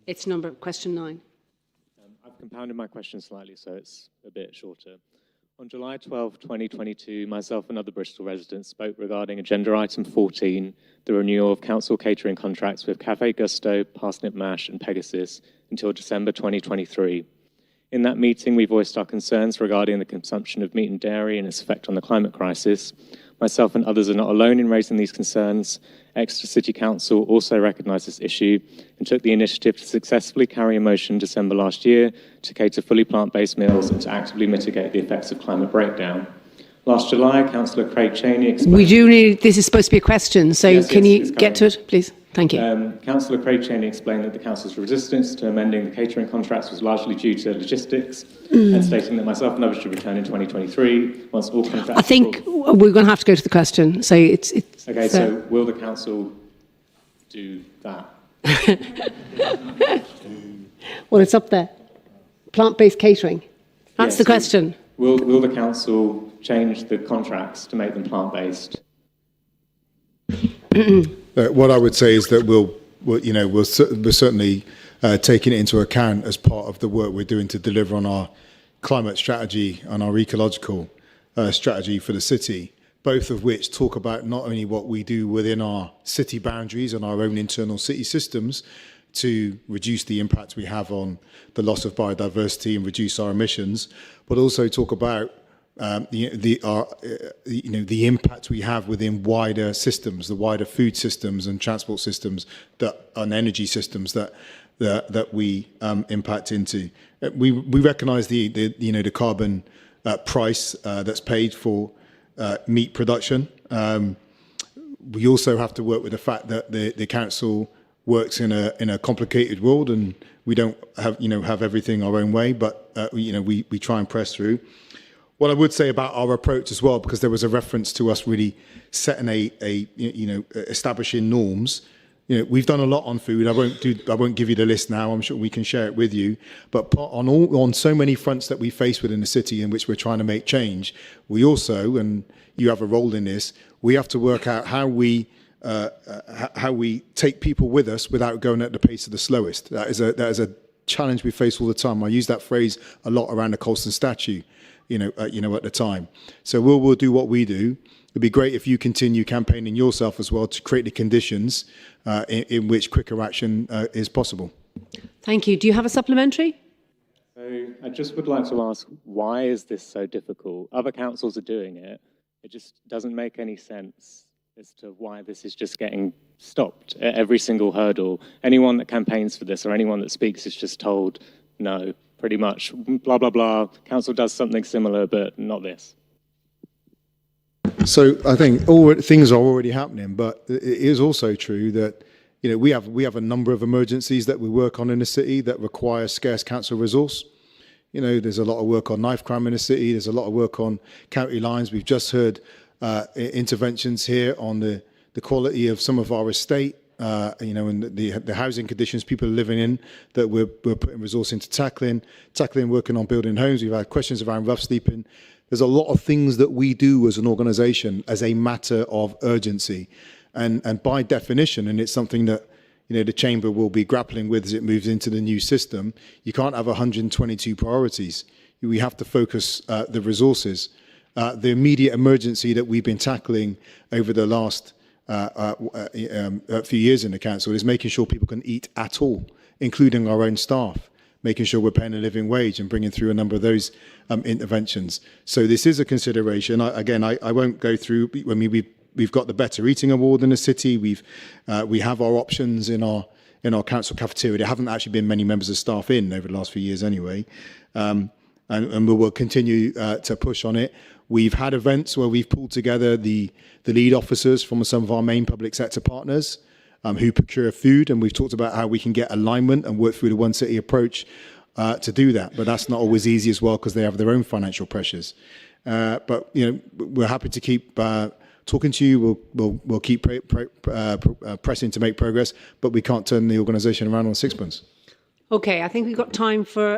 It's question 9. I've compounded my question slightly, so it's a bit shorter. On July 12, 2022, myself and other Bristol residents spoke regarding agenda item 14, the renewal of council catering contracts with Cafe Gusto, Parsnip Mash and Pegasus until December 2023. In that meeting, we voiced our concerns regarding the consumption of meat and dairy and its effect on the climate crisis. Myself and others are not alone in raising these concerns. Exeter City Council also recognised this issue and took the initiative to successfully carry a motion in December last year to cater fully plant-based meals and to actively mitigate the effects of climate breakdown. Last July, Councillor Craig Cheney explained... We do need... This is supposed to be a question, so yes, can you get to it, please? Thank you. Councillor Craig Cheney explained that the Council's resistance to amending the catering contracts was largely due to logistics, and stating that myself and others should return in 2023 once all contracts... I think we're going to have to go to the question. So it's okay, so will the Council do that? Well, it's up there. Plant-based catering. That's the question. Will the Council change the contracts to make them plant-based? What I would say is that we're certainly taking it into account as part of the work we're doing to deliver on our climate strategy and our ecological strategy for the city, both of which talk about not only what we do within our city boundaries and our own internal city systems to reduce the impact we have on the loss of biodiversity and reduce our emissions, but also talk about the impact we have within wider systems, the wider food systems and transport systems and energy systems that we impact into. We recognise the carbon price that's paid for meat production. We also have to work with the fact that the council works in a complicated world, and we don't have everything our own way, but we try and press through. What I would say about our approach as well, because there was a reference to us really setting establishing norms. We've done a lot on food. I won't give you the list now. I'm sure we can share it with you. But on so many fronts that we face within the city in which we're trying to make change, we also, and you have a role in this, we have to work out how we take people with us without going at the pace of the slowest. That is a challenge we face all the time. I use that phrase a lot around the Colston statue, at the time. So we'll do what we do. It'd be great if you continue campaigning yourself as well to create the conditions in which quicker action is possible. Thank you. Do you have a supplementary? So I just would like to ask, why is this so difficult? Other councils are doing it. It just doesn't make any sense as to why this is just getting stopped at every single hurdle. Anyone that campaigns for this or anyone that speaks is just told, no, pretty much, blah, blah, blah. Council does something similar, but not this. So I think things are already happening, but it is also true that we have a number of emergencies that we work on in the city that require scarce council resource. There's a lot of work on knife crime in the city. There's a lot of work on county lines. We've just heard interventions here on the quality of some of our estate, and the housing conditions people are living in that we're putting resource into tackling, working on building homes. We've had questions around rough sleeping. There's a lot of things that we do as an organisation as a matter of urgency. And by definition, and it's something that the Chamber will be grappling with as it moves into the new system, you can't have 122 priorities. We have to focus the resources. The immediate emergency that we've been tackling over the last few years in the council is making sure people can eat at all, including our own staff, making sure we're paying a living wage and bringing through a number of those interventions. So this is a consideration. I won't go through. I mean, we've got the Better Eating Award in the city. We have our options in our council cafeteria. There haven't actually been many members of staff in over the last few years anyway, and we will continue to push on it. We've had events where we've pulled together the lead officers from some of our main public sector partners who procure food, and we've talked about how we can get alignment and work through the One City approach to do that. But that's not always easy as well because they have their own financial pressures. But we're happy to keep talking to you. We'll keep pressing to make progress, but we can't turn the organisation around on sixpence. Okay, I think we've got time for